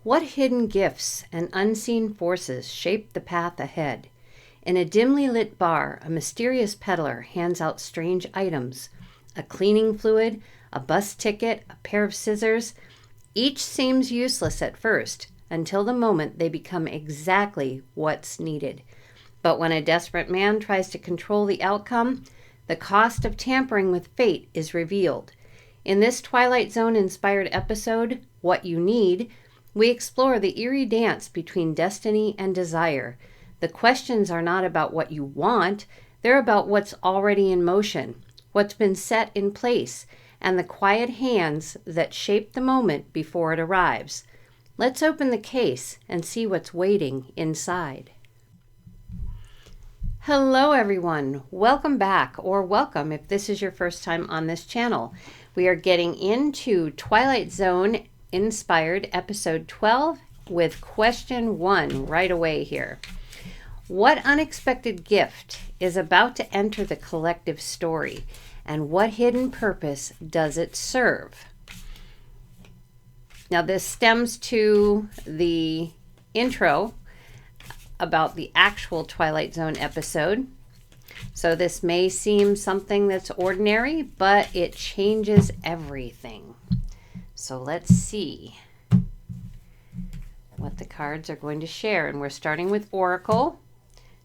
What hidden gifts and unseen forces shape the path ahead? In a dimly lit bar, a mysterious peddler hands out strange items. A cleaning fluid, a bus ticket, a pair of scissors. Each seems useless at first, until the moment they become exactly what's needed. But when a desperate man tries to control the outcome, the cost of tampering with fate is revealed. In this Twilight Zone inspired episode, What You Need, we explore the eerie dance between destiny and desire. The questions are not about what you want, they're about what's already in motion, what's been set in place, and the quiet hands that shape the moment before it arrives. Let's open the case and see what's waiting inside. Hello everyone, welcome back, or welcome if this is your first time on this channel. We are getting into Twilight Zone inspired episode 12 with question 1 right away here. What unexpected gift is about to enter the collective story, and what hidden purpose does it serve? Now this stems to the intro about the actual Twilight Zone episode. So this may seem something that's ordinary, but it changes everything. So let's see what the cards are going to share. And we're starting with Oracle,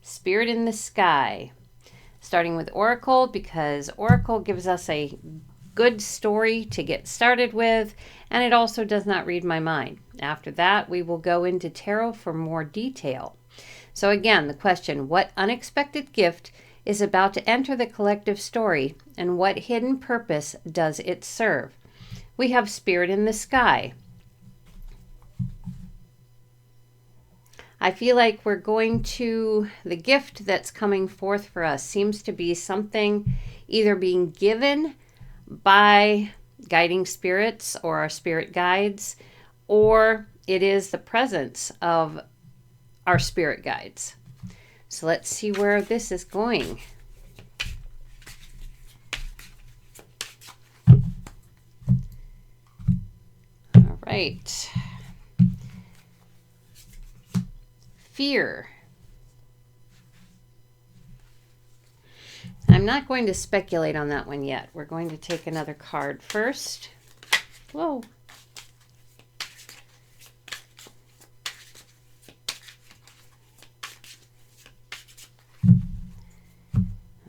Spirit in the Sky. Starting with Oracle because Oracle gives us a good story to get started with, and it also does not read my mind. After that, we will go into Tarot for more detail. So again, the question, what unexpected gift is about to enter the collective story, and what hidden purpose does it serve? We have Spirit in the Sky. I feel like we're going to, the gift that's coming forth for us seems to be something either being given by guiding spirits or our spirit guides, or it is the presence of our spirit guides. So let's see where this is going. All right. Fear. I'm not going to speculate on that one yet. We're going to take another card first. Whoa.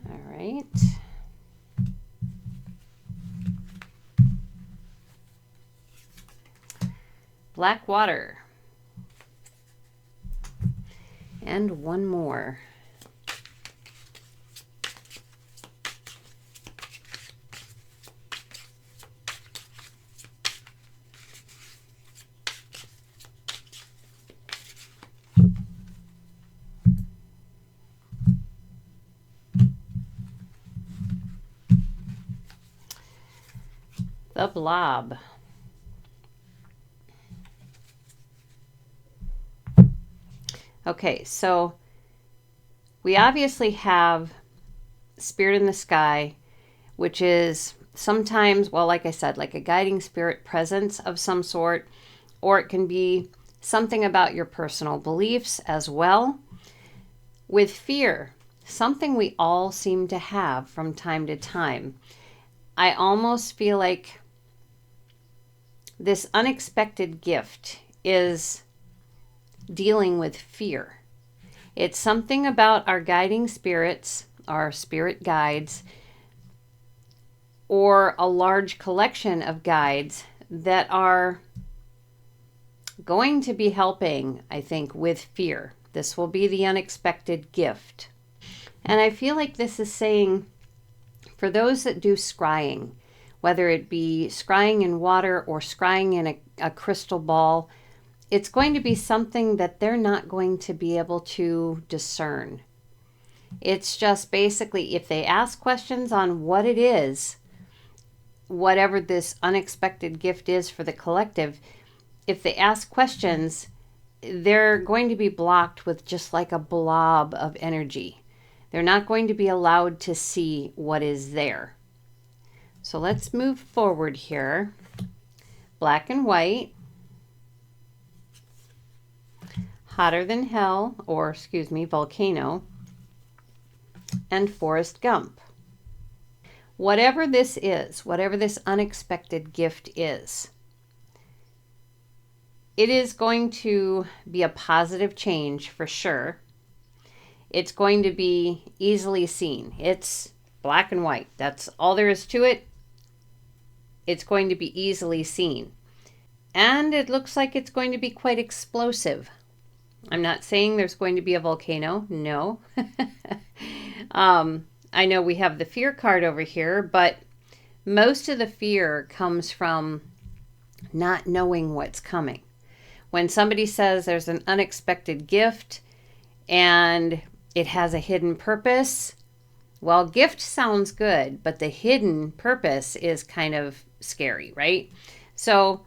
All right. Black water. And one more. The blob. Okay, so we obviously have Spirit in the Sky, which is sometimes, well, like I said, like a guiding spirit presence of some sort, or it can be something about your personal beliefs as well. With fear, something we all seem to have from time to time. I almost feel like this unexpected gift is dealing with fear. It's something about our guiding spirits, our spirit guides, or a large collection of guides that are going to be helping, I think, with fear. This will be the unexpected gift. And I feel like this is saying, for those that do scrying, whether it be scrying in water or scrying in a crystal ball, it's going to be something that they're not going to be able to discern. It's just basically, if they ask questions on what it is, whatever this unexpected gift is for the collective, if they ask questions, they're going to be blocked with just like a blob of energy. They're not going to be allowed to see what is there. So let's move forward here. Black and white. Hotter Than Hell, or excuse me, Volcano, and Forrest Gump. Whatever this is, whatever this unexpected gift is, it is going to be a positive change for sure. It's going to be easily seen. It's black and white. That's all there is to it. It's going to be easily seen. And it looks like it's going to be quite explosive. I'm not saying there's going to be a volcano. No. I know we have the fear card over here, but most of the fear comes from not knowing what's coming. When somebody says there's an unexpected gift and it has a hidden purpose, well, gift sounds good, but the hidden purpose is kind of scary, right? So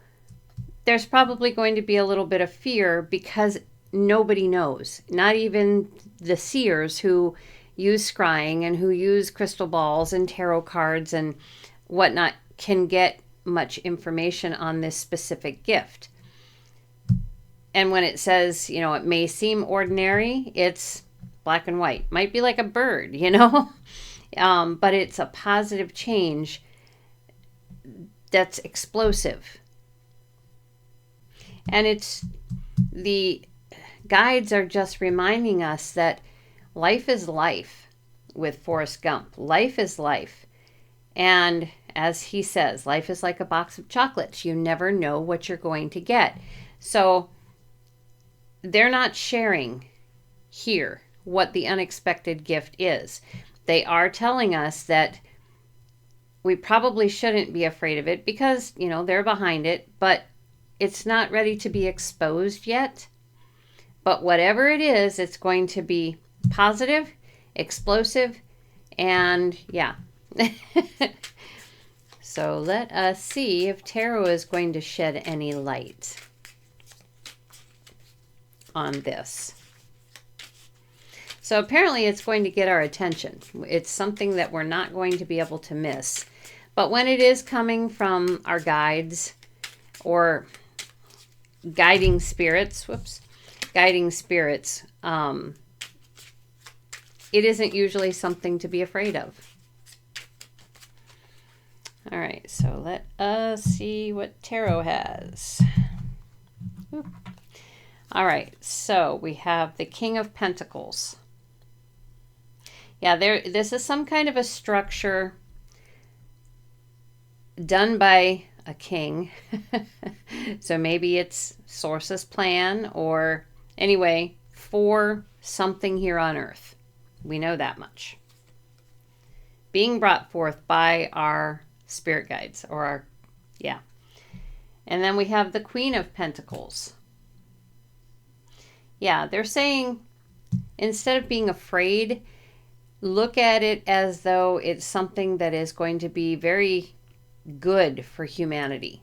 there's probably going to be a little bit of fear because nobody knows. Not even the seers who use scrying and who use crystal balls and tarot cards and whatnot can get much information on this specific gift. And when it says, it may seem ordinary, it's black and white. Might be like a bird, but it's a positive change that's explosive. And the guides are just reminding us that life is life with Forrest Gump. Life is life. And as he says, life is like a box of chocolates. You never know what you're going to get. So they're not sharing here what the unexpected gift is. They are telling us that we probably shouldn't be afraid of it because, they're behind it, but it's not ready to be exposed yet. But whatever it is, it's going to be positive, explosive, and yeah. So let us see if tarot is going to shed any light on this. So apparently it's going to get our attention. It's something that we're not going to be able to miss. But when it is coming from our guides or guiding spirits, it isn't usually something to be afraid of. All right, so let us see what tarot has. Oop. All right, so we have the King of Pentacles. Yeah, this is some kind of a structure done by a king. So maybe it's Source's plan, or anyway, for something here on earth. We know that much. Being brought forth by our spirit guides, And then we have the Queen of Pentacles. Yeah, they're saying instead of being afraid, look at it as though it's something that is going to be very good for humanity.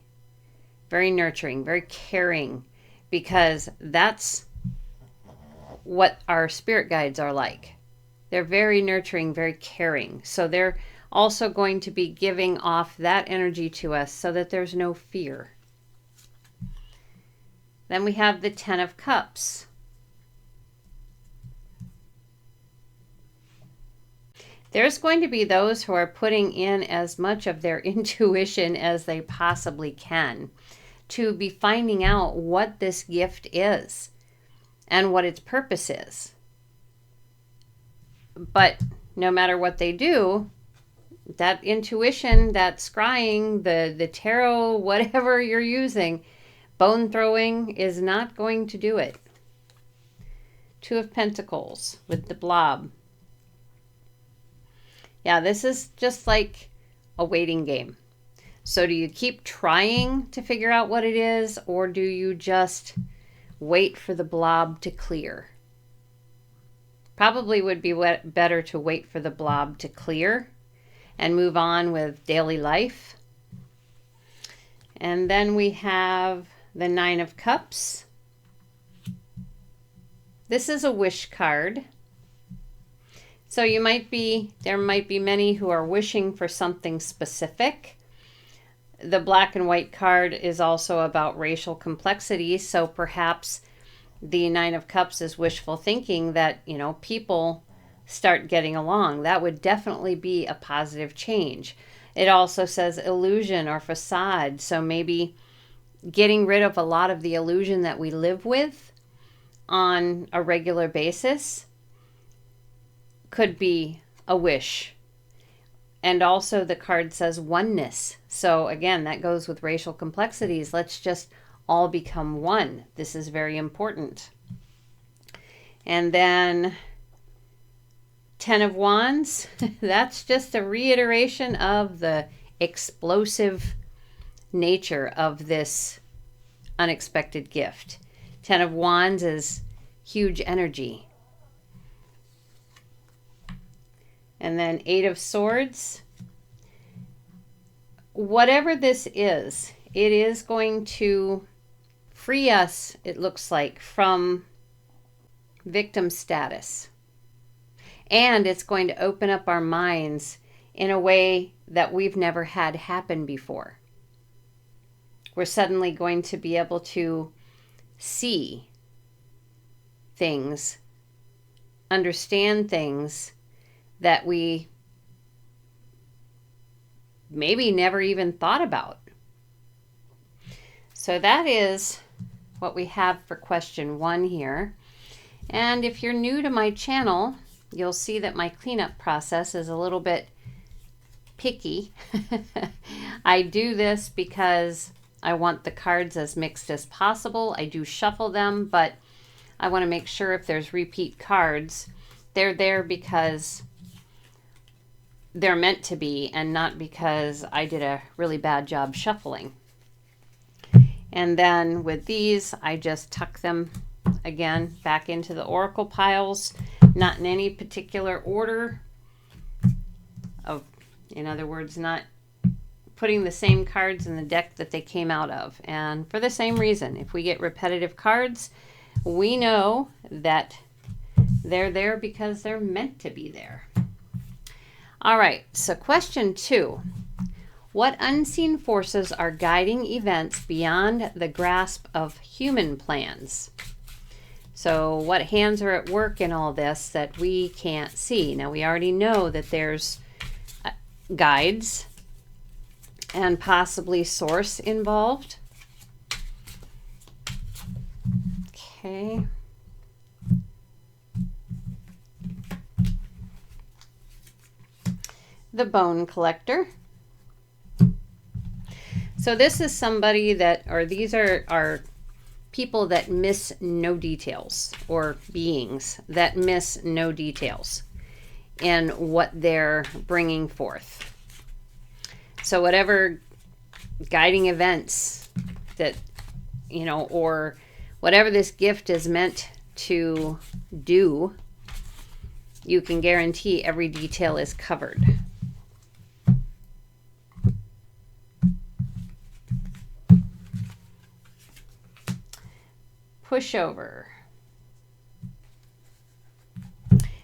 Very nurturing, very caring, because that's what our spirit guides are like. They're very nurturing, very caring. So they're also going to be giving off that energy to us so that there's no fear. Then we have the Ten of Cups. There's going to be those who are putting in as much of their intuition as they possibly can to be finding out what this gift is and what its purpose is. But no matter what they do, that intuition, that scrying, the tarot, whatever you're using, bone throwing is not going to do it. Two of Pentacles with the blob. Yeah, this is just like a waiting game. So do you keep trying to figure out what it is, or do you just wait for the blob to clear? Probably would be better to wait for the blob to clear and move on with daily life. And then we have the Nine of Cups. This is a wish card. So there might be many who are wishing for something specific. The black and white card is also about racial complexity. So perhaps the Nine of Cups is wishful thinking that, you know, people start getting along. That would definitely be a positive change. It also says illusion or facade. So maybe getting rid of a lot of the illusion that we live with on a regular basis could be a wish. And also the card says oneness. So again, that goes with racial complexities. Let's just all become one. This is very important. And then 10 of Wands, that's just a reiteration of the explosive nature of this unexpected gift. 10 of Wands is huge energy. And then 8 of Swords. Whatever this is, it is going to free us, it looks like, from victim status. And it's going to open up our minds in a way that we've never had happen before. We're suddenly going to be able to see things, understand things that we maybe never even thought about. So that is what we have for question 1 here. And if you're new to my channel, you'll see that my cleanup process is a little bit picky. I do this because I want the cards as mixed as possible. I do shuffle them, but I want to make sure if there's repeat cards, they're there because they're meant to be and not because I did a really bad job shuffling. And then with these, I just tuck them again back into the oracle piles, not in any particular order of, in other words, not putting the same cards in the deck that they came out of. And for the same reason, if we get repetitive cards, we know that they're there because they're meant to be there. All right, so question 2. What unseen forces are guiding events beyond the grasp of human plans? So what hands are at work in all this that we can't see? Now, we already know that there's guides and possibly source involved. Okay. The bone collector. So this is somebody that, or these are people that miss no details, or beings that miss no details in what they're bringing forth. So whatever guiding events that, you know, or whatever this gift is meant to do, you can guarantee every detail is covered. Pushover.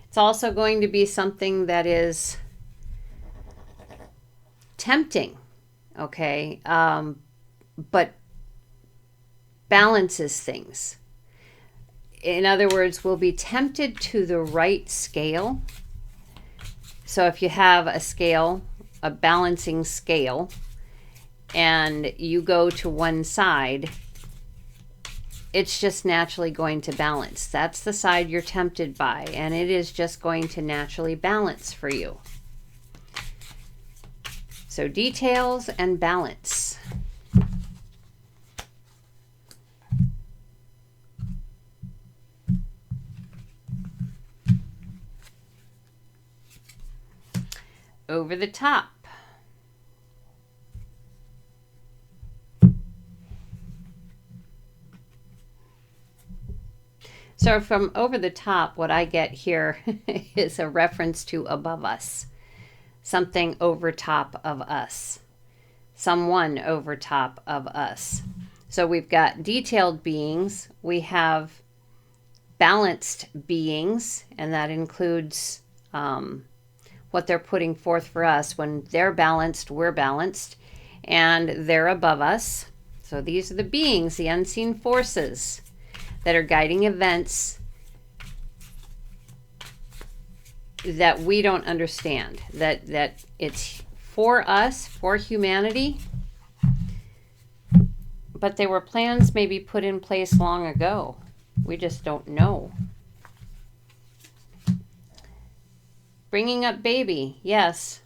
It's also going to be something that is tempting, okay, but balances things. In other words, we'll be tempted to the right scale. So if you have a scale, a balancing scale, and you go to one side, it's just naturally going to balance. That's the side you're tempted by, and it is just going to naturally balance for you. So details and balance. Over the top. So from over the top, what I get here is a reference to above us. Something over top of us. Someone over top of us. So we've got detailed beings. We have balanced beings, and that includes what they're putting forth for us. When they're balanced, we're balanced, and they're above us. So these are the beings, the unseen forces that are guiding events that we don't understand, that it's for us, for humanity, but they were plans maybe put in place long ago. We just don't know. Bringing up baby, yes.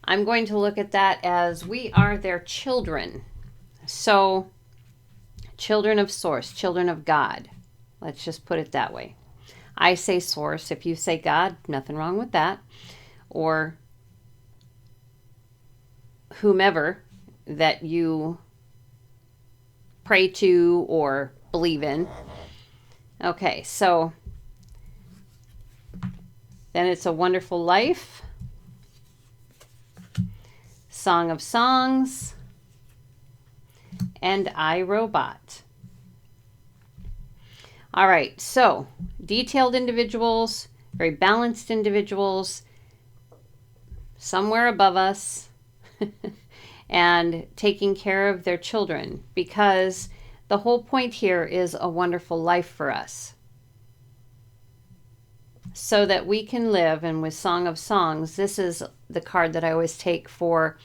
I'm going to look at that as we are their children. So, children of source, children of God. Let's just put it that way. I say source. If you say God, nothing wrong with that. Or whomever that you pray to or believe in. Okay, so then it's A Wonderful Life, Song of Songs, and I, Robot. All right, so detailed individuals, very balanced individuals, somewhere above us, and taking care of their children, because the whole point here is a wonderful life for us. So that we can live, and with Song of Songs, this is the card that I always take for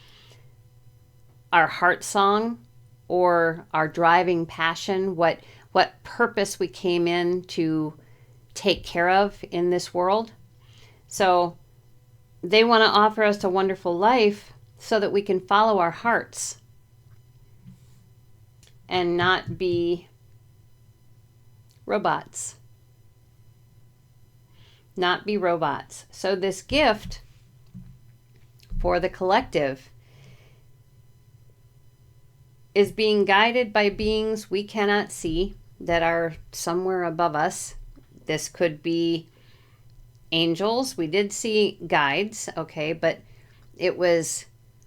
our heart song or our driving passion, what purpose we came in to take care of in this world. So they want to offer us a wonderful life so that we can follow our hearts and not be robots. Not be robots. So this gift for the collective is being guided by beings we cannot see that are somewhere above us. This could be angels. We did see guides, okay, but it was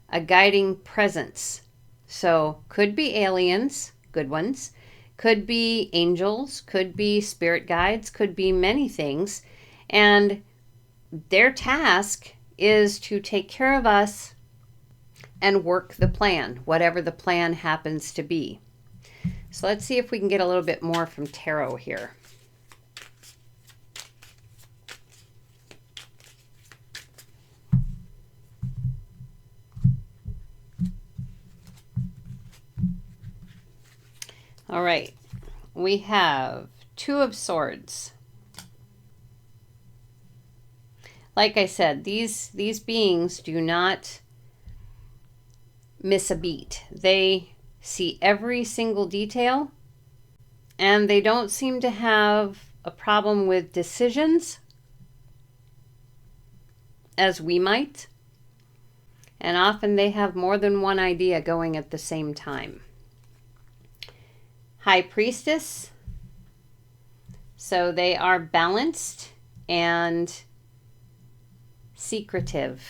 a guiding presence. So could be aliens, good ones, could be angels, could be spirit guides, could be many things. And their task is to take care of us and work the plan, whatever the plan happens to be. So let's see if we can get a little bit more from tarot here. All right, we have Two of Swords. Like I said, these beings do not miss a beat. They see every single detail, and they don't seem to have a problem with decisions as we might. And often they have more than one idea going at the same time. High Priestess. So they are balanced and secretive.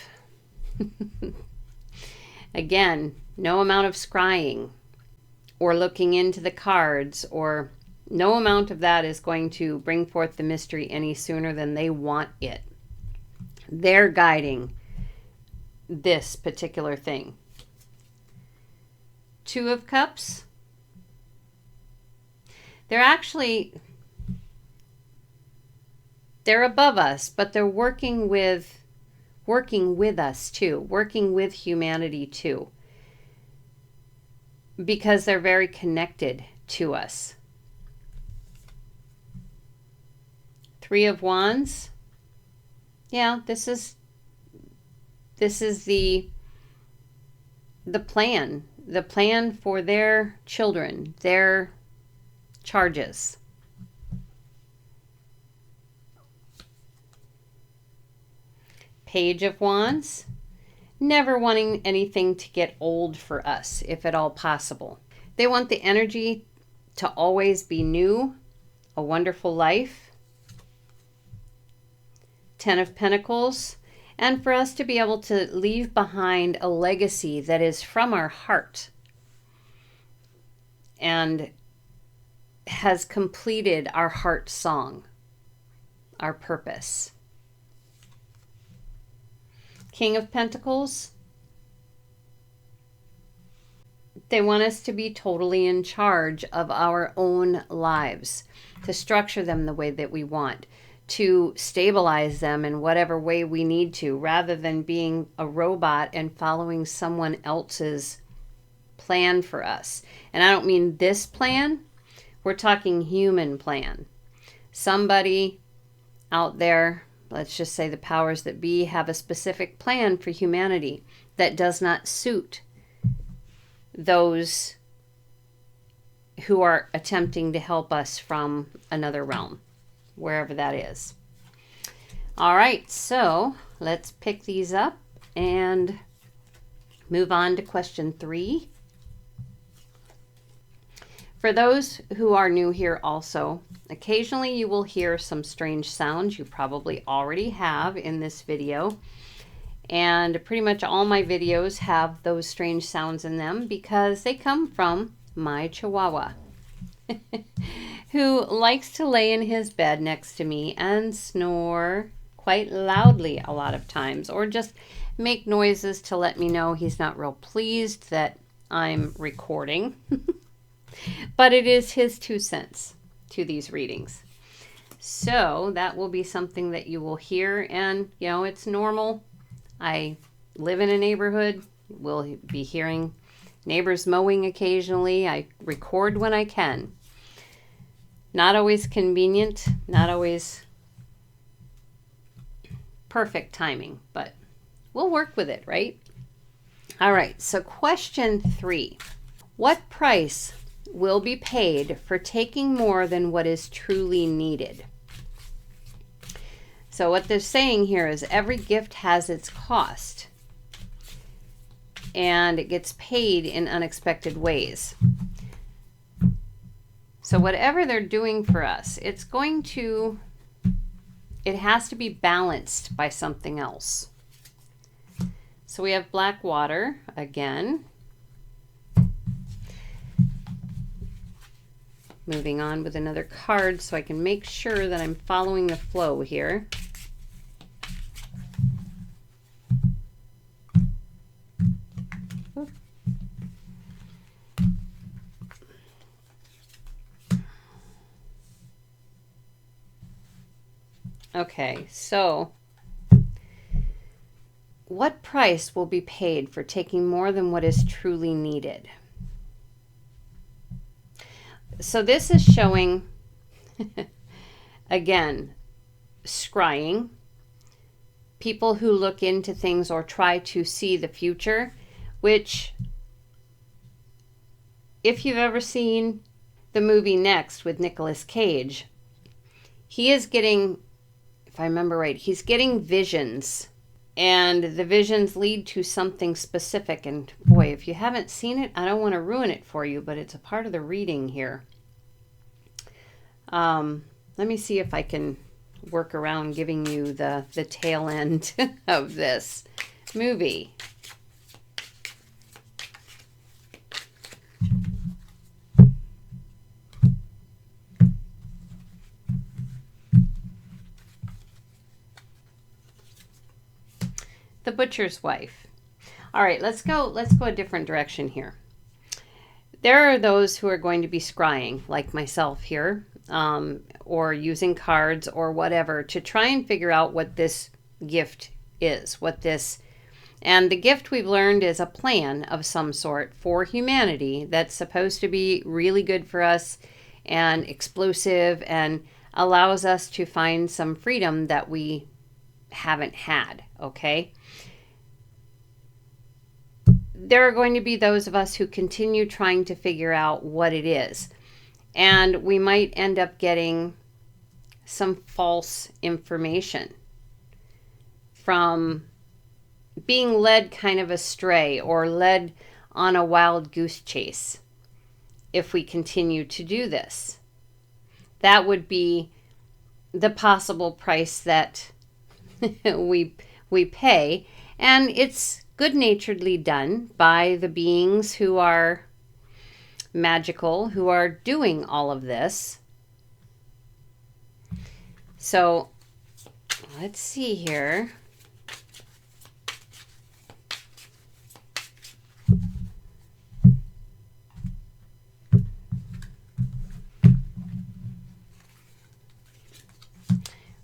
Again, no amount of scrying or looking into the cards, or no amount of that is going to bring forth the mystery any sooner than they want it. They're guiding this particular thing. Two of Cups. They're above us, but they're working with us too, working with humanity too, because they're very connected to us. Three of Wands. Yeah, this is the plan for their children, their charges. Page of Wands. Never wanting anything to get old for us, if at all possible. They want the energy to always be new, a wonderful life. Ten of Pentacles. And for us to be able to leave behind a legacy that is from our heart and has completed our heart song, our purpose. King of Pentacles. They want us to be totally in charge of our own lives, to structure them the way that we want, to stabilize them in whatever way we need to, rather than being a robot and following someone else's plan for us. And I don't mean this plan, we're talking human plan. Somebody out there, let's just say the powers that be, have a specific plan for humanity that does not suit those who are attempting to help us from another realm, wherever that is. All right, so let's pick these up and move on to question 3. For those who are new here also, occasionally you will hear some strange sounds you probably already have in this video. And pretty much all my videos have those strange sounds in them because they come from my Chihuahua, who likes to lay in his bed next to me and snore quite loudly a lot of times, or just make noises to let me know he's not real pleased that I'm recording. But it is his 2 cents to these readings. So that will be something that you will hear, and you know, it's normal. I live in a neighborhood. We'll be hearing neighbors mowing occasionally. I record when I can. Not always convenient, not always perfect timing, but we'll work with it, right? All right, so question 3. What price will be paid for taking more than what is truly needed? So what they're saying here is every gift has its cost, and it gets paid in unexpected ways. So whatever they're doing for us, it has to be balanced by something else. So we have black water again. Moving on with another card so I can make sure that I'm following the flow here. Okay, so what price will be paid for taking more than what is truly needed? So this is showing, again, scrying, people who look into things or try to see the future, which, if you've ever seen the movie Next with Nicolas Cage, he is getting, if I remember right, he's getting visions, and the visions lead to something specific. And boy, if you haven't seen it, I don't want to ruin it for you, but it's a part of the reading here. Let me see if I can work around giving you the tail end of this movie. The Butcher's Wife. All right, let's go a different direction here. There are those who are going to be scrying, like myself here, or using cards or whatever to try and figure out what this gift is, and the gift we've learned is a plan of some sort for humanity that's supposed to be really good for us and explosive and allows us to find some freedom that we haven't had, okay? There are going to be those of us who continue trying to figure out what it is. And we might end up getting some false information from being led kind of astray or led on a wild goose chase if we continue to do this. That would be the possible price that we pay. And it's good-naturedly done by the beings who are magical, who are doing all of this. So let's see here.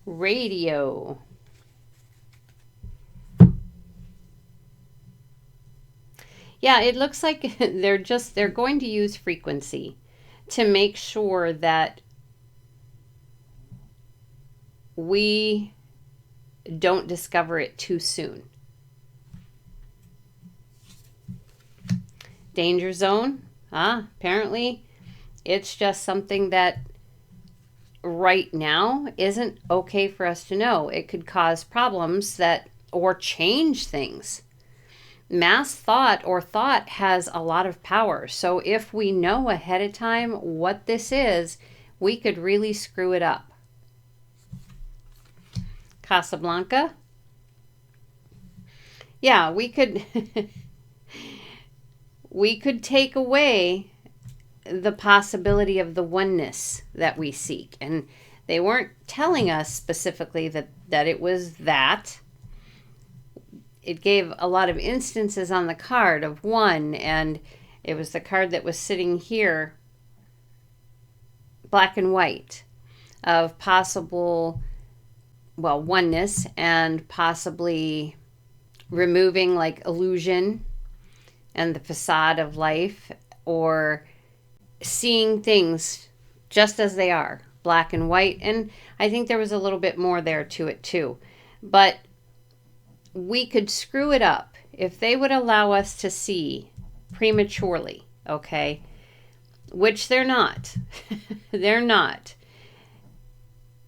Radio. Yeah, it looks like they're going to use frequency to make sure that we don't discover it too soon. Danger zone. Apparently it's just something that right now isn't okay for us to know. It could cause problems or change things. Mass thought has a lot of power. So if we know ahead of time what this is, we could really screw it up. Casablanca. Yeah, we could we could take away the possibility of the oneness that we seek. And they weren't telling us specifically that it was that. It gave a lot of instances on the card of one, and it was the card that was sitting here, black and white, of possible, oneness and possibly removing like illusion and the facade of life, or seeing things just as they are, black and white. And I think there was a little bit more there to it too. But we could screw it up if they would allow us to see prematurely, okay? Which they're not. They're not.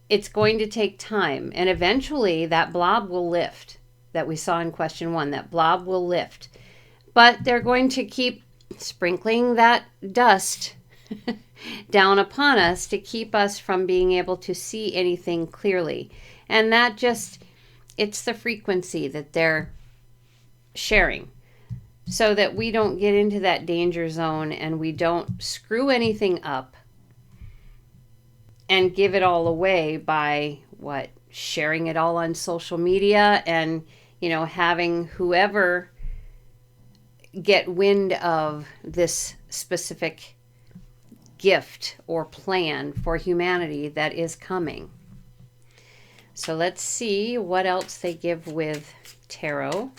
It's going to take time. And eventually that blob will lift that we saw in question 1. That blob will lift. But they're going to keep sprinkling that dust down upon us to keep us from being able to see anything clearly. And that just, it's the frequency that they're sharing so that we don't get into that danger zone and we don't screw anything up and give it all away by sharing it all on social media and, having whoever get wind of this specific gift or plan for humanity that is coming. So let's see what else they give with tarot.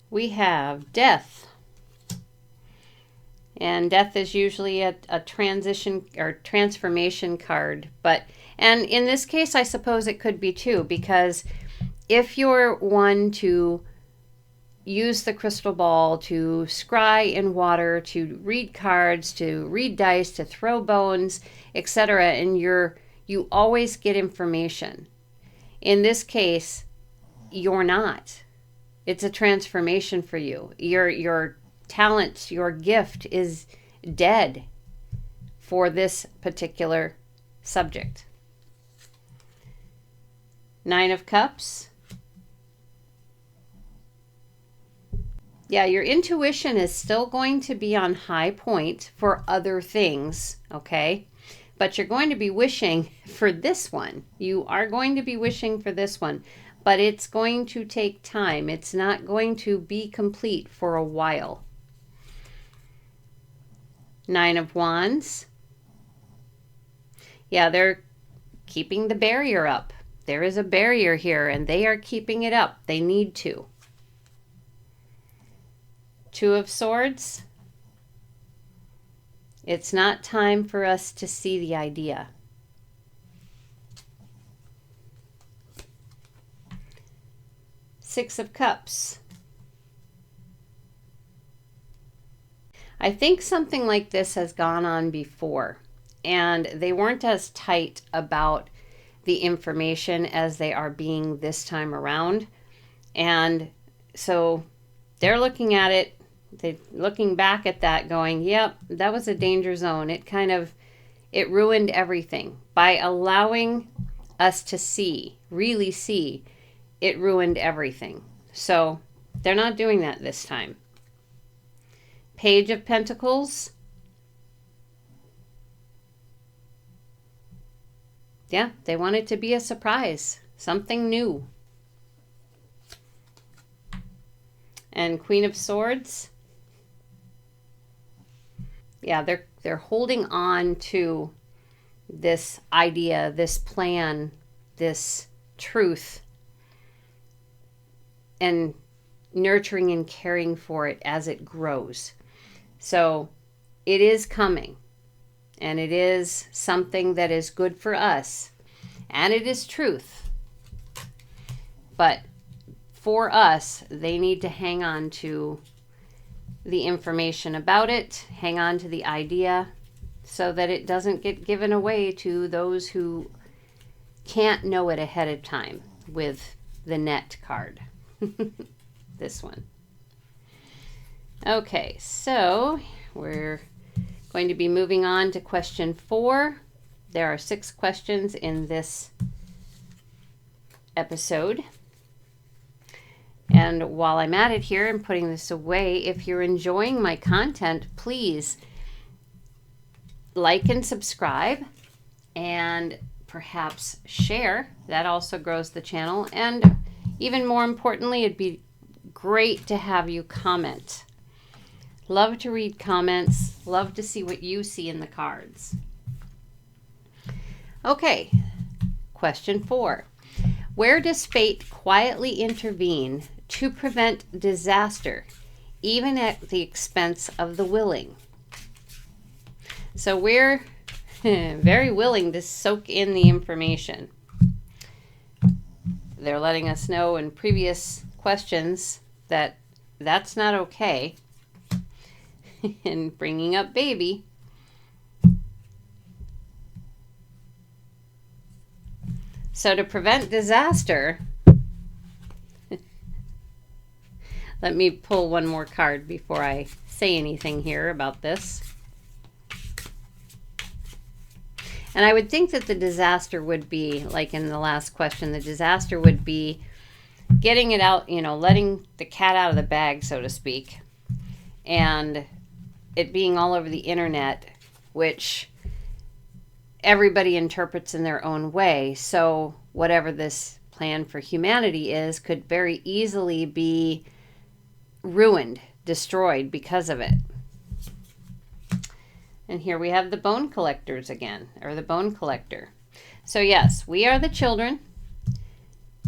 We have death. And death is usually a transition or transformation card. And in this case, I suppose it could be too, because if you're one to use the crystal ball, to scry in water, to read cards, to read dice, to throw bones, etc., and you always get information. In this case, you're not. It's a transformation for you. Your talent, your gift is dead for this particular subject. 9 of Cups. Yeah, your intuition is still going to be on high point for other things, okay? But you're going to be wishing for this one. You are going to be wishing for this one, but it's going to take time. It's not going to be complete for a while. 9 of Wands. Yeah, they're keeping the barrier up. There is a barrier here, and they are keeping it up. They need to. 2 of Swords. It's not time for us to see the idea. 6 of Cups. I think something like this has gone on before, and they weren't as tight about the information as they are being this time around. And so they're looking at it, they're looking back at that going, yep, that was a danger zone. It ruined everything. By allowing us to see, really see, it ruined everything. So they're not doing that this time. Page of Pentacles. Yeah, they want it to be a surprise, something new. And Queen of Swords. Yeah, they're holding on to this idea, this plan, this truth, and nurturing and caring for it as it grows. So it is coming, and it is something that is good for us, and it is truth. But for us, they need to hang on to the information about it, hang on to the idea, so that it doesn't get given away to those who can't know it ahead of time with the net card. This one. Okay, so we're going to be moving on to question 4. There are 6 questions in this episode. And while I'm at it here and putting this away, if you're enjoying my content, please like and subscribe, and perhaps share. That also grows the channel. And even more importantly, it'd be great to have you comment. Love to read comments. Love to see what you see in the cards. Okay, question 4. Where does fate quietly intervene to prevent disaster, even at the expense of the willing? So we're very willing to soak in the information. They're letting us know in previous questions that that's not okay. And bringing up baby. So to prevent disaster, let me pull one more card before I say anything here about this. And I would think that the disaster would be, like in the last question, the disaster would be getting it out, letting the cat out of the bag, so to speak, and it being all over the internet, which everybody interprets in their own way. So whatever this plan for humanity is could very easily be ruined, destroyed because of it. And here we have the bone collectors again, or the bone collector. So yes, we are the children.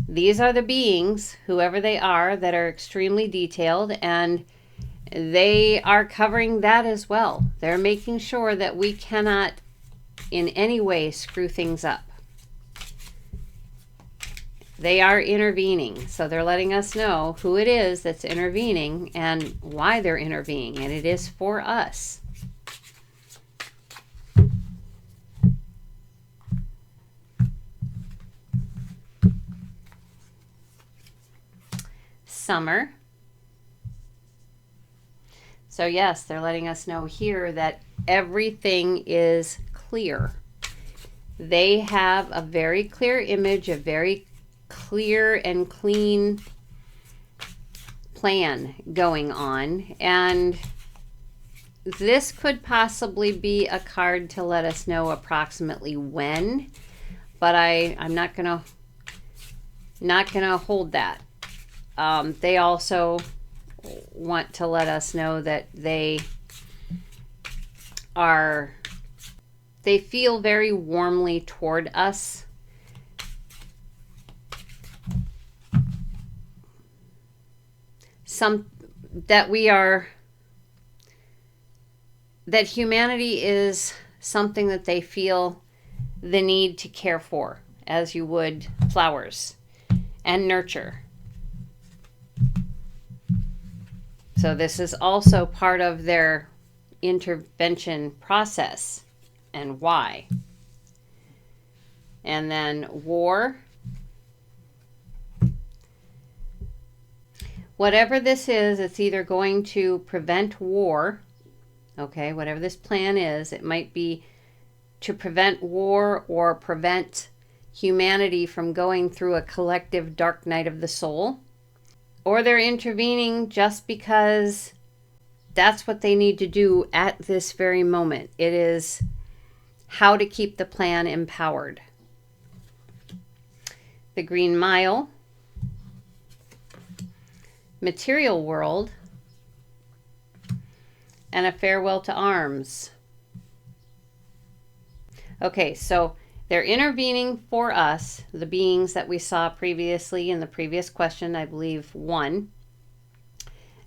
These are the beings, whoever they are, that are extremely detailed, and they are covering that as well. They're making sure that we cannot in any way screw things up. They are intervening, so they're letting us know who it is that's intervening and why they're intervening, and it is for us. Summer. So yes, they're letting us know here that everything is clear. They have a very clear image, a very clear and clean plan going on, and this could possibly be a card to let us know approximately when, but I'm not gonna hold that. They also want to let us know that they feel very warmly toward us. That humanity is something that they feel the need to care for, as you would flowers, and nurture. So this is also part of their intervention process, and why. And then war. Whatever this is, it's either going to prevent war, okay, whatever this plan is, it might be to prevent war or prevent humanity from going through a collective dark night of the soul. Or they're intervening just because that's what they need to do at this very moment. It is how to keep the plan empowered. The Green Mile. material world, and a farewell to arms. Okay, so they're intervening for us, the beings that we saw previously in the previous question, I believe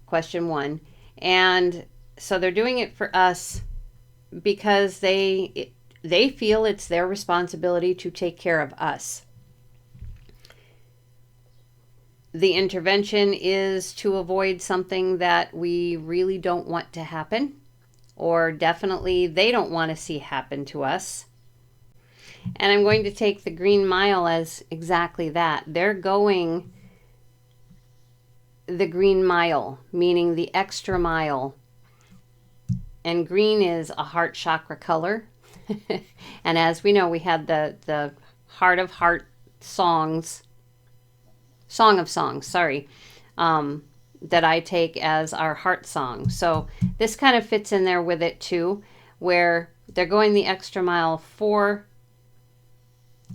question 1. And so they're doing it for us because they feel it's their responsibility to take care of us. The intervention is to avoid something that we really don't want to happen, or definitely they don't want to see happen to us. And I'm going to take the green mile as exactly that. They're going the green mile, meaning the extra mile. And green is a heart chakra color. And as we know, we had the Heart of Heart songs, Song of Songs, sorry, that I take as our heart song. So this kind of fits in there with it too, where they're going the extra mile for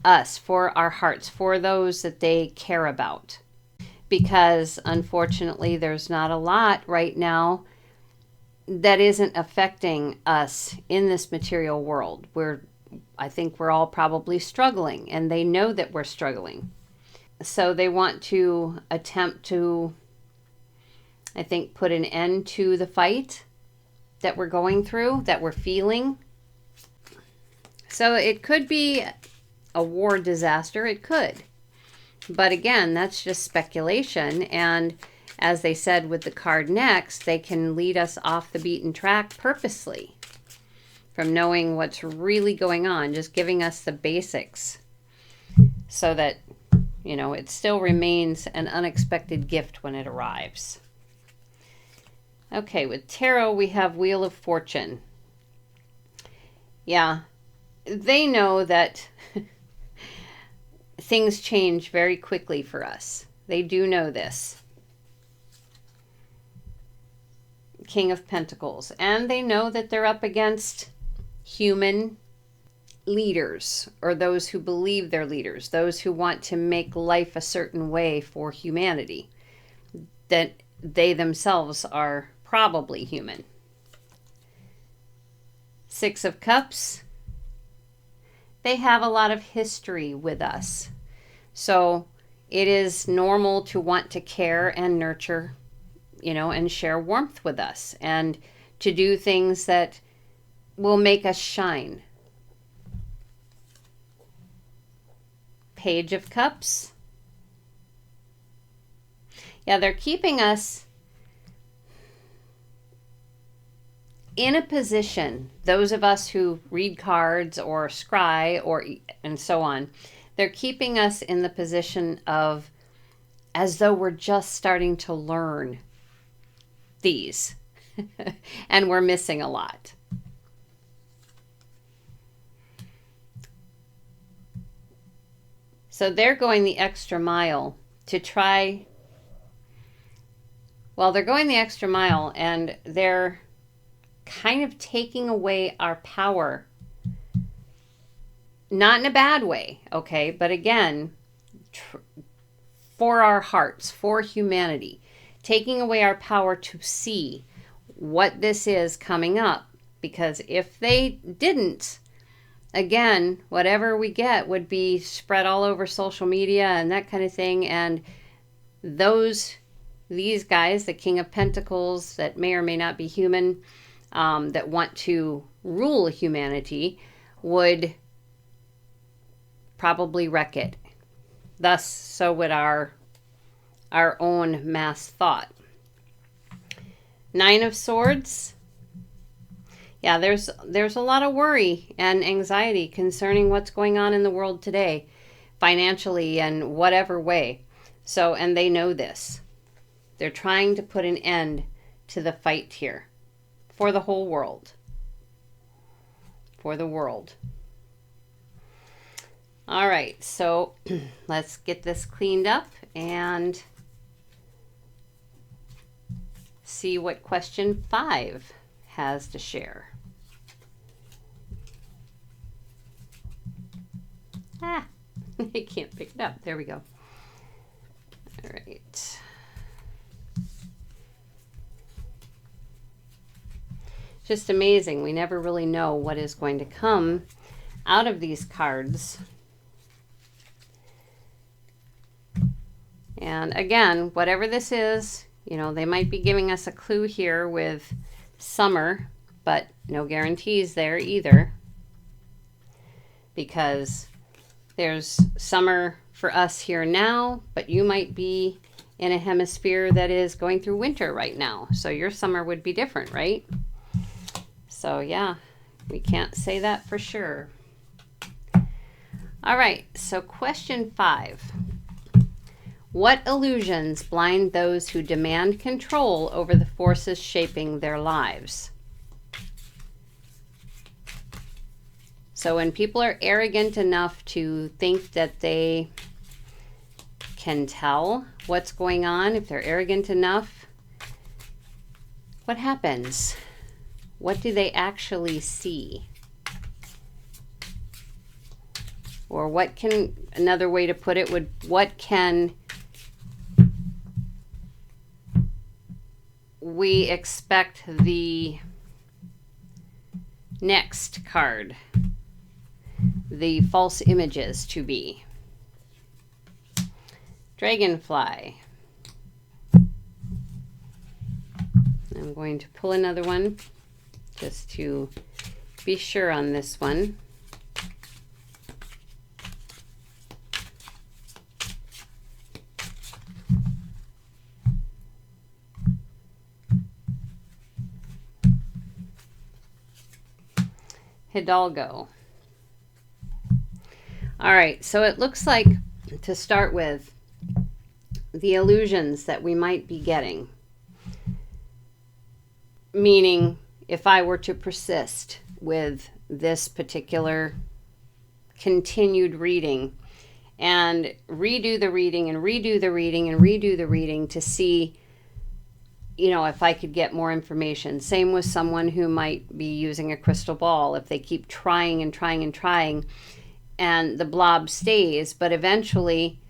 us, for our hearts, for those that they care about. Because unfortunately, there's not a lot right now that isn't affecting us in this material world. I think we're all probably struggling, and they know that we're struggling. So they want to attempt to, I think, put an end to the fight that we're going through, that we're feeling. So it could be a war disaster. It could. But again, that's just speculation. And as they said with the card next, they can lead us off the beaten track purposely from knowing what's really going on, just giving us the basics so that, it still remains an unexpected gift when it arrives. Okay, with tarot, we have Wheel of Fortune. Yeah, they know that things change very quickly for us. They do know this. King of Pentacles. And they know that they're up against human leaders, or those who believe they're leaders, those who want to make life a certain way for humanity, that they themselves are probably human. Six of Cups. They have a lot of history with us. So it is normal to want to care and nurture, and share warmth with us, and to do things that will make us shine. Page of Cups. Yeah, they're keeping us in a position, those of us who read cards or scry and so on, they're keeping us in the position of as though we're just starting to learn these and we're missing a lot. So they're going the extra mile to try. Well, they're going the extra mile, and they're kind of taking away our power. Not in a bad way, okay? But again, for our hearts, for humanity, taking away our power to see what this is coming up. Because if they didn't, again, whatever we get would be spread all over social media and that kind of thing. And these guys, the King of Pentacles, that may or may not be human, that want to rule humanity, would probably wreck it. Thus, so would our own mass thought. Nine of Swords. Yeah, there's a lot of worry and anxiety concerning what's going on in the world today, financially and whatever way. So, and they know this. They're trying to put an end to the fight here for the whole world. For the world. All right, so let's get this cleaned up and see what question 5 has to share. I can't pick it up. There we go. All right. Just amazing. We never really know what is going to come out of these cards. And again, whatever this is, you know, they might be giving us a clue here with summer, but no guarantees there either. Because there's summer for us here now, but you might be in a hemisphere that is going through winter right now. So your summer would be different, right? So yeah, we can't say that for sure. All right, so question 5. What illusions blind those who demand control over the forces shaping their lives? So when people are arrogant enough to think that they can tell what's going on, if they're arrogant enough, what happens? What do they actually see? Or what can, another way to put it would, what can we expect the next card, the false images, to be? Dragonfly. I'm going to pull another one just to be sure on this one. Hidalgo. All right, so it looks like, to start with, the illusions that we might be getting. Meaning, if I were to persist with this particular continued reading and redo the reading and redo the reading and redo the reading to see, you know, if I could get more information. Same with someone who might be using a crystal ball. If they keep trying and trying and trying and the blob stays, but eventually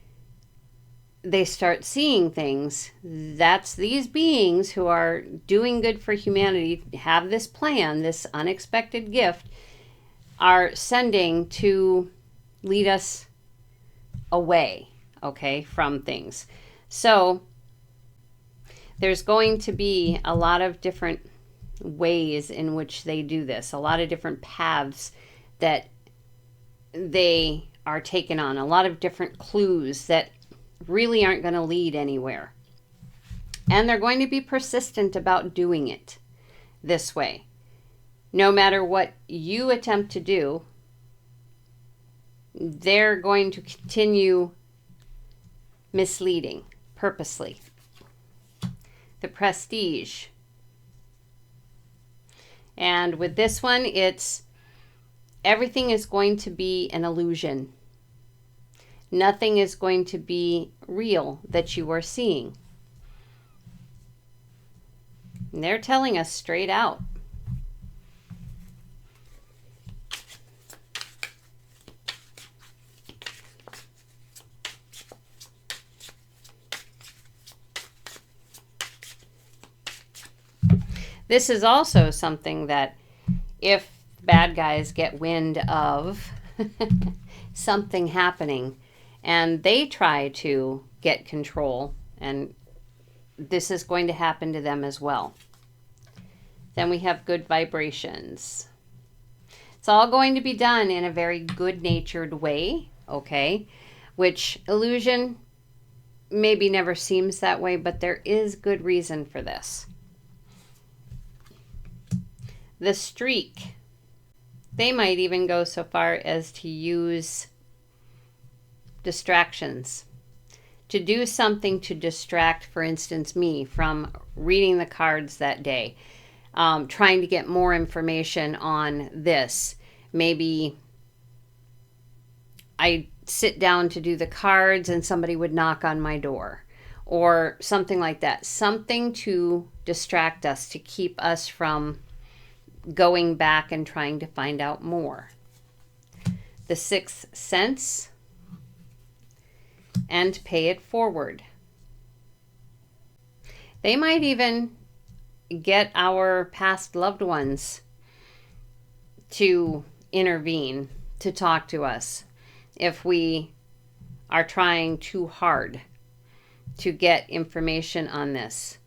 they start seeing things. That's these beings who are doing good for humanity, have this plan, this unexpected gift, are sending to lead us away, okay, from things. So there's going to be a lot of different ways in which they do this, a lot of different paths that they are taken on, a lot of different clues that really aren't going to lead anywhere. And they're going to be persistent about doing it this way. No matter what you attempt to do, they're going to continue misleading purposely. The Prestige. And with this one, it's everything is going to be an illusion. Nothing is going to be real that you are seeing. And they're telling us straight out. This is also something that if bad guys get wind of something happening and they try to get control, and this is going to happen to them as well. Then we have Good Vibrations. It's all going to be done in a very good-natured way, okay? Which illusion maybe never seems that way, but there is good reason for this. The Streak. They might even go so far as to use distractions. To do something to distract, for instance, me from reading the cards that day. Trying to get more information on this. Maybe I sit down to do the cards and somebody would knock on my door. Or something like that. Something to distract us, to keep us from going back and trying to find out more. The Sixth Sense and Pay It Forward. They might even get our past loved ones to intervene, to talk to us if we are trying too hard to get information on this.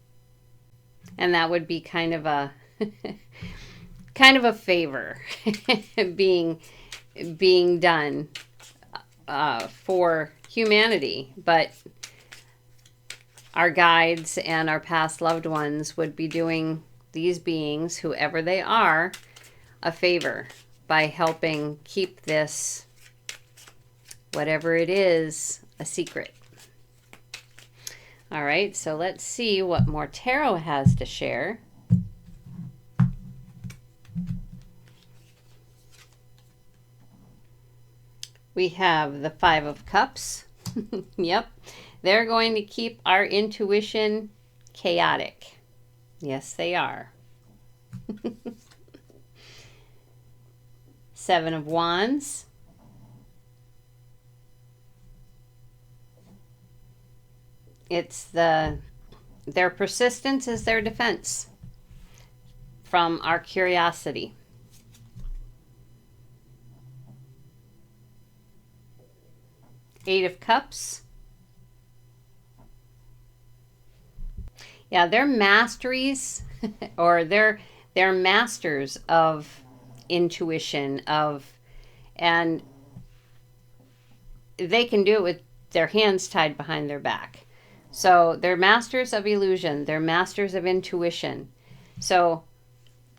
And that would be kind of a favor being done for humanity, but our guides and our past loved ones would be doing these beings, whoever they are, a favor by helping keep this, whatever it is, a secret. All right, so let's see what more tarot has to share. We have the Five of Cups. Yep. They're going to keep our intuition chaotic. Yes, they are. Seven of Wands. It's their persistence is their defense from our curiosity. Eight of Cups. Yeah, they're masteries or they're masters of intuition, and they can do it with their hands tied behind their back. So they're masters of illusion. They're masters of intuition. So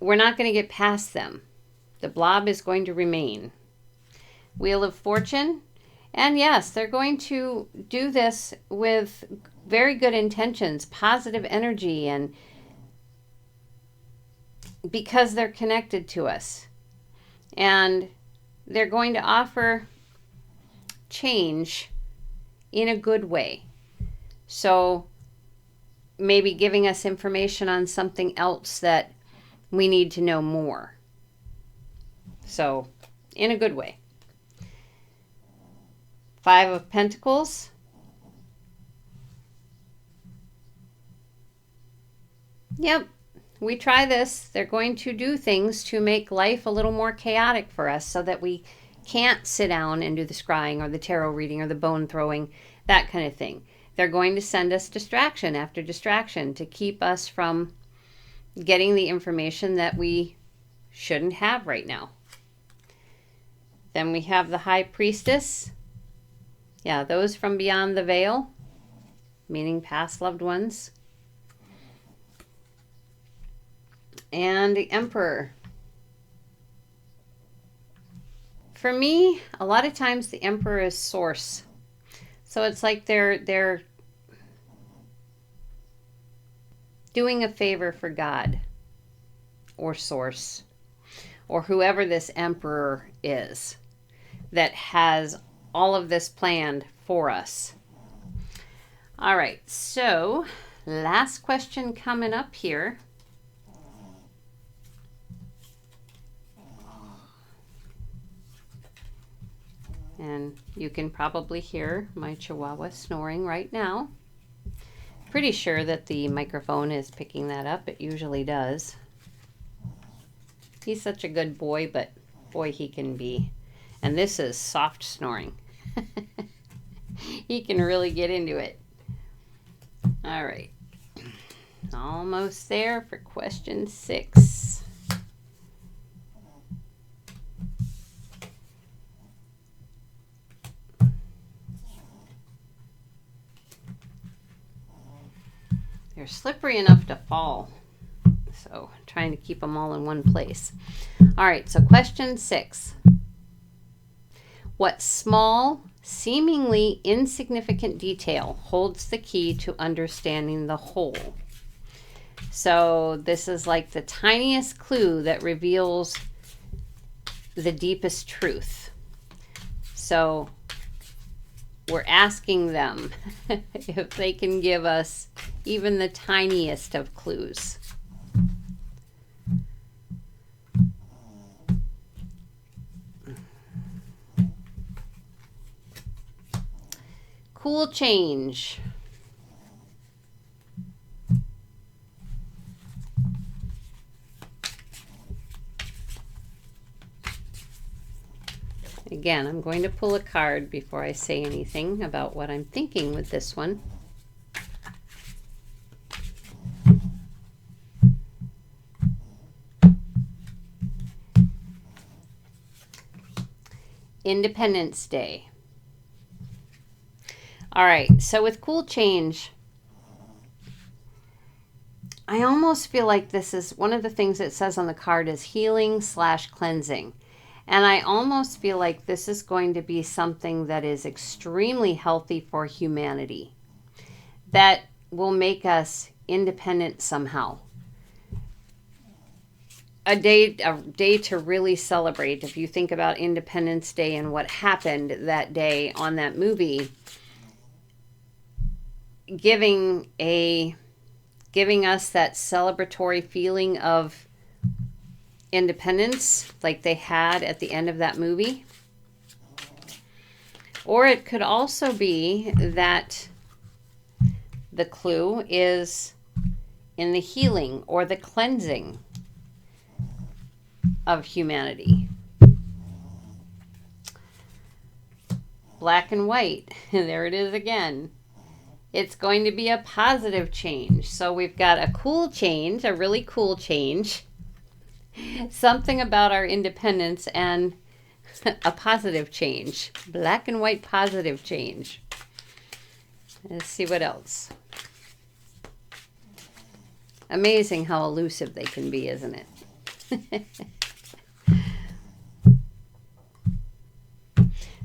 we're not going to get past them. The blob is going to remain. Wheel of Fortune. And yes, they're going to do this with very good intentions, positive energy, and because they're connected to us. And they're going to offer change in a good way. So maybe giving us information on something else that we need to know more. So in a good way. Five of Pentacles. Yep, we try this. They're going to do things to make life a little more chaotic for us so that we can't sit down and do the scrying or the tarot reading or the bone throwing, that kind of thing. They're going to send us distraction after distraction to keep us from getting the information that we shouldn't have right now. Then we have the High Priestess. Yeah, those from beyond the veil, meaning past loved ones. And the Emperor. For me, a lot of times the Emperor is source. So it's like they're doing a favor for God or source or whoever this Emperor is that has all of this planned for us. All right, so last question coming up here. And you can probably hear my Chihuahua snoring right now. Pretty sure that the microphone is picking that up. It usually does. He's such a good boy, but boy, he can be. And this is soft snoring. He can really get into it. All right. Almost there for question 6. They're slippery enough to fall. So I'm trying to keep them all in one place. All right, so question 6. What small, seemingly insignificant detail holds the key to understanding the whole? So this is like the tiniest clue that reveals the deepest truth. So we're asking them if they can give us even the tiniest of clues. Cool change. Again, I'm going to pull a card before I say anything about what I'm thinking with this one. Independence Day. All right, so with cool change, I almost feel like this is one of the things it says on the card is healing/cleansing. And I almost feel like this is going to be something that is extremely healthy for humanity, that will make us independent somehow. A day to really celebrate. If you think about Independence Day and what happened that day on that movie, giving us that celebratory feeling of independence like they had at the end of that movie. Or it could also be that the clue is in the healing or the cleansing of humanity. Black and white. There it is again. It's going to be a positive change. So we've got a cool change, a really cool change. Something about our independence and a positive change. Black and white positive change. Let's see what else. Amazing how elusive they can be, isn't it?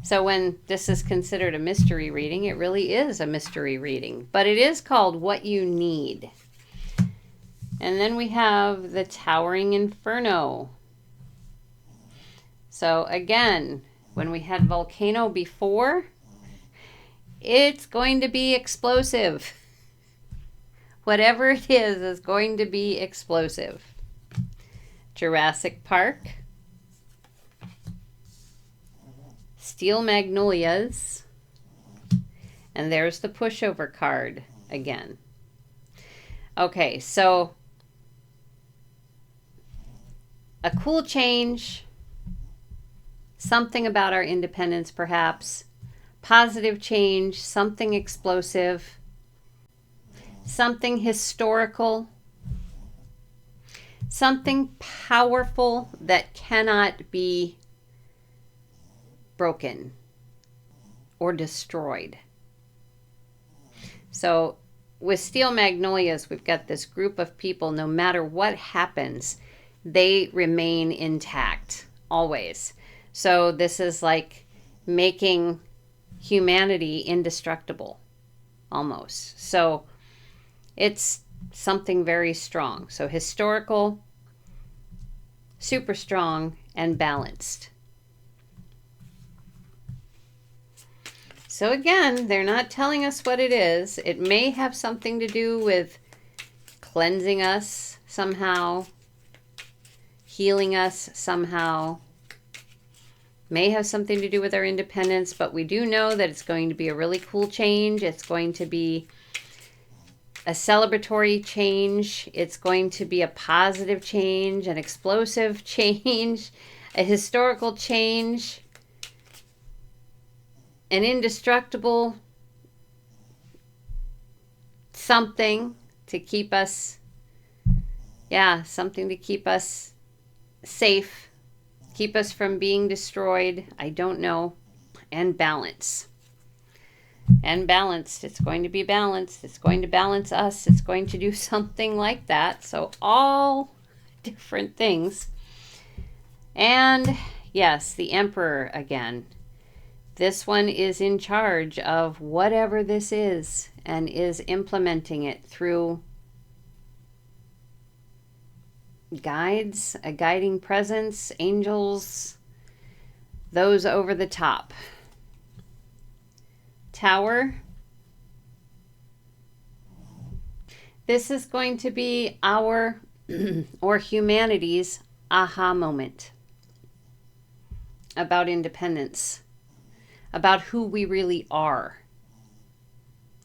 So when this is considered a mystery reading, it really is a mystery reading. But it is called What You Need. And then we have the Towering Inferno. So again, when we had volcano before, it's going to be explosive. Whatever it is going to be explosive. Jurassic Park. Steel Magnolias. And there's the pushover card again. Okay, so a cool change, something about our independence perhaps, positive change, something explosive, something historical, something powerful that cannot be broken or destroyed. So with Steel Magnolias, we've got this group of people, no matter what happens, they remain intact, always. So this is like making humanity indestructible, almost. So it's something very strong. So historical, super strong, and balanced. So again, they're not telling us what it is. It may have something to do with cleansing us somehow, healing us somehow. May have something to do with our independence, but we do know that it's going to be a really cool change. It's going to be a celebratory change. It's going to be a positive change, an explosive change, a historical change, an indestructible something to keep us, something to keep us safe, keep us from being destroyed. I don't know. And balance. And balanced. It's going to be balanced. It's going to balance us. It's going to do something like that. So all different things. And yes, the Emperor again. This one is in charge of whatever this is and is implementing it through guides, a guiding presence, angels, those over the top. Tower. This is going to be our or humanity's aha moment about independence. About who we really are.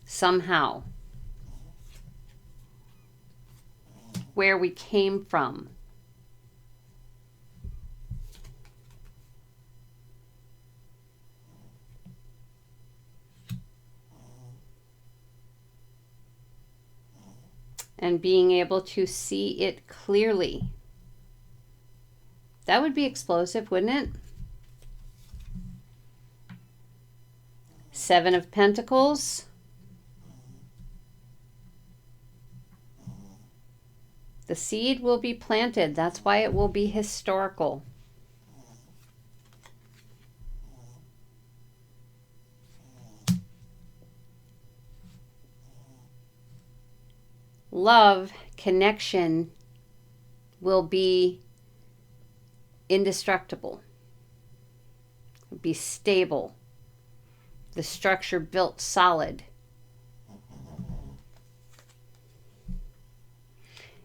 Somehow. Where we came from. and being able to see it clearly. That would be explosive, wouldn't it? Seven of Pentacles. The seed will be planted. That's why it will be historical. Love, connection will be indestructible, be stable, the structure built solid.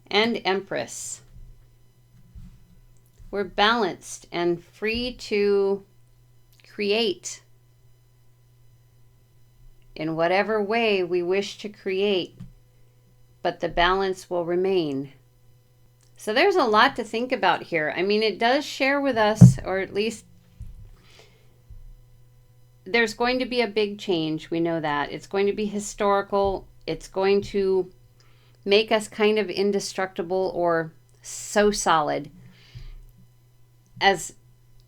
And Empress. We're balanced and free to create in whatever way we wish to create, but the balance will remain. So there's a lot to think about here. I mean, it does share with us, or at least there's going to be a big change. We know that. It's going to be historical. It's going to make us kind of indestructible or so solid as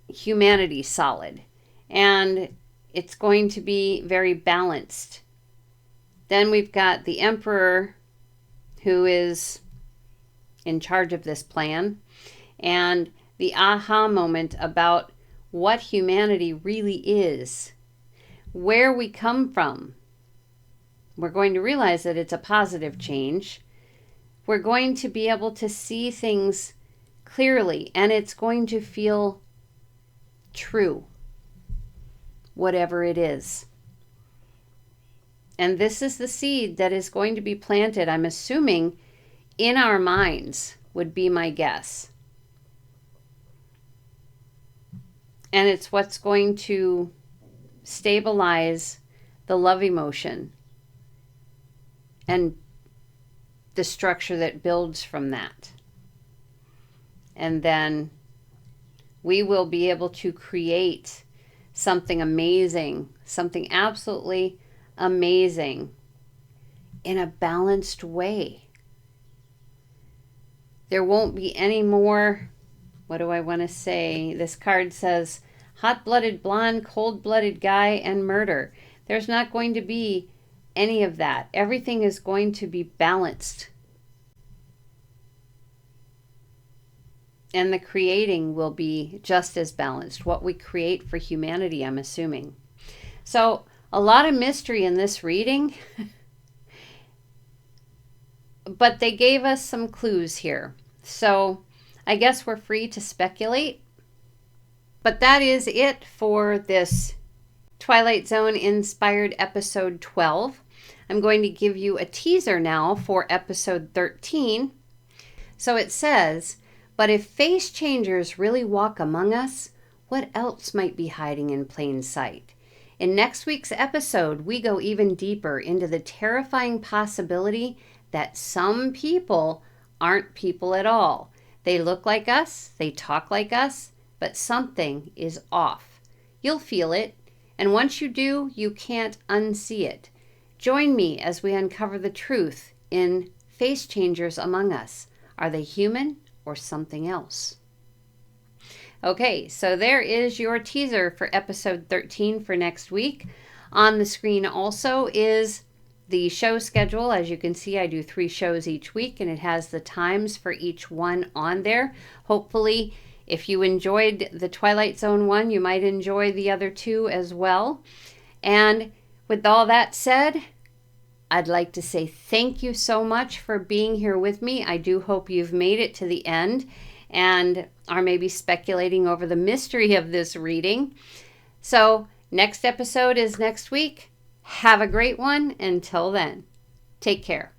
humanity solid. And it's going to be very balanced. Then we've got the Emperor, who is in charge of this plan, and the aha moment about what humanity really is, where we come from. We're going to realize that it's a positive change. We're going to be able to see things clearly, and it's going to feel true, whatever it is. And this is the seed that is going to be planted, I'm assuming, in our minds, would be my guess. And it's what's going to stabilize the love emotion and the structure that builds from that. And then we will be able to create something amazing, something absolutely amazing in a balanced way. There won't be any more, what do I want to say? This card says hot-blooded blonde, cold-blooded guy, and murder. There's not going to be any of that. Everything is going to be balanced. And the creating will be just as balanced. What we create for humanity, I'm assuming. So, a lot of mystery in this reading. But they gave us some clues here. So, I guess we're free to speculate. But that is it for this Twilight Zone inspired episode 12. I'm going to give you a teaser now for episode 13. So it says, but if face changers really walk among us, what else might be hiding in plain sight? In next week's episode, we go even deeper into the terrifying possibility that some people aren't people at all. They look like us, they talk like us, but something is off. You'll feel it, and once you do, you can't unsee it. Join me as we uncover the truth in Face Changers Among Us. Are they human or something else? Okay, so there is your teaser for episode 13 for next week. On the screen also is the show schedule. As you can see, I do 3 shows each week, and it has the times for each one on there. Hopefully, if you enjoyed the Twilight Zone one, you might enjoy the other 2 as well. And with all that said, I'd like to say thank you so much for being here with me. I do hope you've made it to the end and are maybe speculating over the mystery of this reading. So, next episode is next week. Have a great one. Until then, take care.